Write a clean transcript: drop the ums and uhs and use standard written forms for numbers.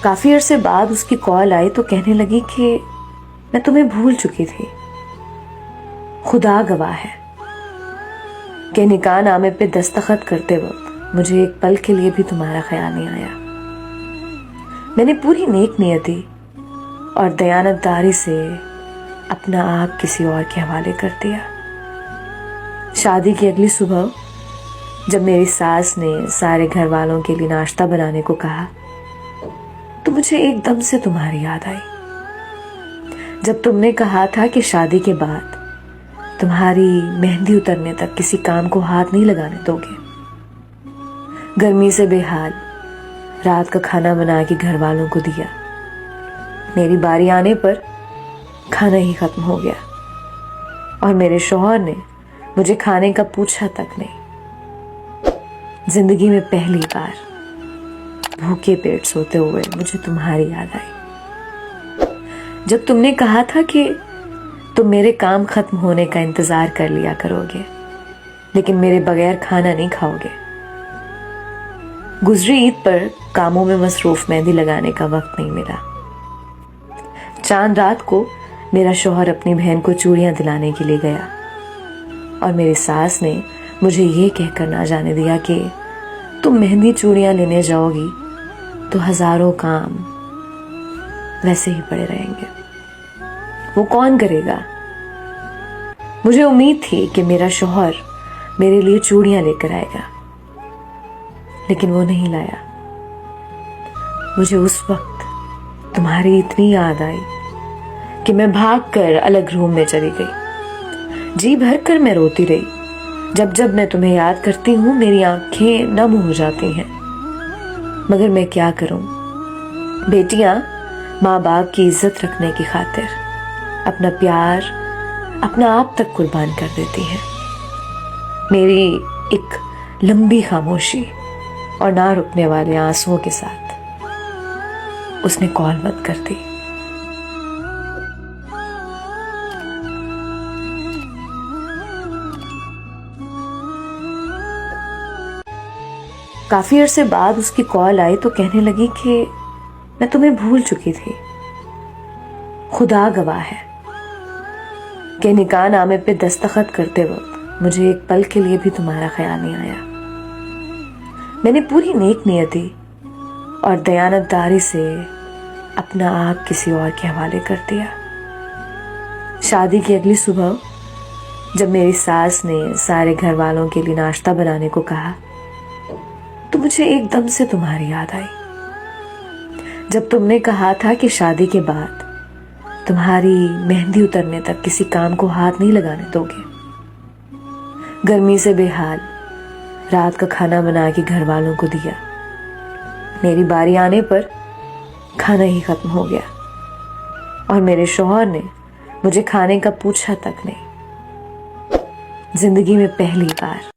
काफी अरसे बाद उसकी कॉल आई तो कहने लगी कि मैं तुम्हें भूल चुकी थी। खुदा गवाह है कि निकाह नामे पे दस्तखत करते वक्त मुझे एक पल के लिए भी तुम्हारा ख्याल नहीं आया। मैंने पूरी नेक नियति और दयानतदारी से अपना आप किसी और के हवाले कर दिया। शादी की अगली सुबह जब मेरी सास ने सारे घर वालों के लिए नाश्ता बनाने को कहा तो मुझे एकदम से तुम्हारी याद आई। जब तुमने कहा था कि शादी के बाद तुम्हारी मेहंदी उतरने तक किसी काम को हाथ नहीं लगाने दोगे। गर्मी से बेहाल रात का खाना बना के घर वालों को दिया। मेरी बारी आने पर खाना ही खत्म हो गया और मेरे शौहर ने मुझे खाने का पूछा तक नहीं। जिंदगी में पहली बार भूखे पेट सोते हुए मुझे तुम्हारी याद आई। जब तुमने कहा था कि तुम मेरे काम खत्म होने का इंतजार कर लिया करोगे लेकिन मेरे बगैर खाना नहीं खाओगे। गुजरी ईद पर कामों में मसरूफ मेहंदी लगाने का वक्त नहीं मिला। चांद रात को मेरा शौहर अपनी बहन को चूड़ियां दिलाने के लिए गया और मेरी सास ने मुझे ये कहकर ना जाने दिया कि तुम मेहंदी चूड़ियां लेने जाओगी तो हजारों काम वैसे ही पड़े रहेंगे। वो कौन करेगा? मुझे उम्मीद थी कि मेरा शौहर मेरे लिए चूड़ियां लेकर आएगा लेकिन वो नहीं लाया। मुझे उस वक्त तुम्हारी इतनी याद आई कि मैं भागकर अलग रूम में चली गई। जी भर कर मैं रोती रही। जब जब मैं तुम्हें याद करती हूँ मेरी आंखें नम हो जाती हैं। मगर मैं क्या करूं? बेटियां माँ बाप की इज्जत रखने की खातिर अपना प्यार अपना आप तक कुर्बान कर देती हैं। मेरी एक लंबी खामोशी और ना रुकने वाले आंसुओं के साथ उसने कॉल बंद कर दी। काफी अरसे बाद उसकी कॉल आई तो कहने लगी कि मैं तुम्हें भूल चुकी थी। खुदा गवाह है कि निकाह नामे पे दस्तखत करते वक्त मुझे एक पल के लिए भी तुम्हारा ख्याल नहीं आया। मैंने पूरी नेक नियति और दयानतदारी से अपना आप किसी और के हवाले कर दिया। शादी की अगली सुबह जब मेरी सास ने सारे घर वालों के लिए नाश्ता बनाने को कहा तो मुझे एकदम से तुम्हारी याद आई। जब तुमने कहा था कि शादी के बाद तुम्हारी मेहंदी उतरने तक किसी काम को हाथ नहीं लगाने दोगे। गर्मी से बेहाल रात का खाना बना के घर वालों को दिया। मेरी बारी आने पर खाना ही खत्म हो गया और मेरे शौहर ने मुझे खाने का पूछा तक नहीं। जिंदगी में पहली बार